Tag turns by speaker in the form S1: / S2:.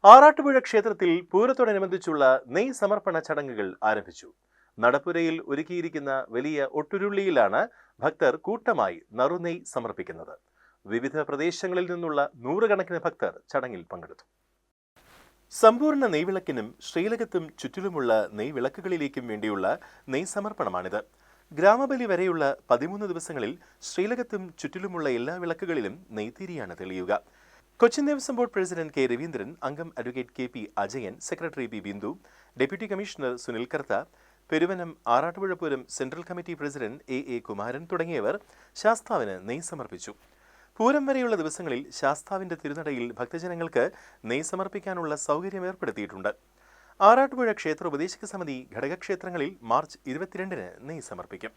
S1: ആറാട്ടുപുഴ ക്ഷേത്രത്തിൽ പൂരത്തോടനുബന്ധിച്ചുള്ള നെയ് സമർപ്പണ ചടങ്ങുകൾ ആരംഭിച്ചു. നടപ്പുരയിൽ ഒരുക്കിയിരിക്കുന്ന വലിയ ഒട്ടുരുള്ളിയിലാണ് ഭക്തർ കൂട്ടമായി നറുനെയ് സമർപ്പിക്കുന്നത്. വിവിധ പ്രദേശങ്ങളിൽ നിന്നുള്ള നൂറുകണക്കിന് ഭക്തർ ചടങ്ങിൽ പങ്കെടുത്തു. സമ്പൂർണ്ണ നെയ്വിളക്കിനും ശ്രീലകത്തും ചുറ്റിലുമുള്ള നെയ്വിളക്കുകളിലേക്കും വേണ്ടിയുള്ള നെയ് സമർപ്പണമാണിത്. ഗ്രാമബലി വരെയുള്ള 13 ദിവസങ്ങളിൽ ശ്രീലകത്തും ചുറ്റിലുമുള്ള എല്ലാ വിളക്കുകളിലും നെയ്ത്തിരിയാണ് തെളിയുക. Cochin Devaswom board president K Raveendran, അംഗം advocate K P Ajayan, secretary P Bindu, deputy commissioner Sunil Kartha, Peruvanam Arattupuzha Pooram central committee president A Kumaran തുടങ്ങിയവർ ശാസ്താവിന് നെയ് സമർപ്പിച്ചു. പൂരം വരെയുള്ള ദിവസങ്ങളിൽ ശാസ്താവിന്റെ തിരുനടയിൽ ഭക്തജനങ്ങൾക്ക് നെയ് സമർപ്പിക്കാനുള്ള സൗകര്യം ഏർപ്പെടുത്തിയിട്ടുണ്ട്. ആറാട്ടുപുഴ ക്ഷേത്ര ഉപദേശക സമിതി ഘടകക്ഷേത്രങ്ങളിൽ മാർച്ച് 22-ന് നെയ് സമർപ്പിക്കും.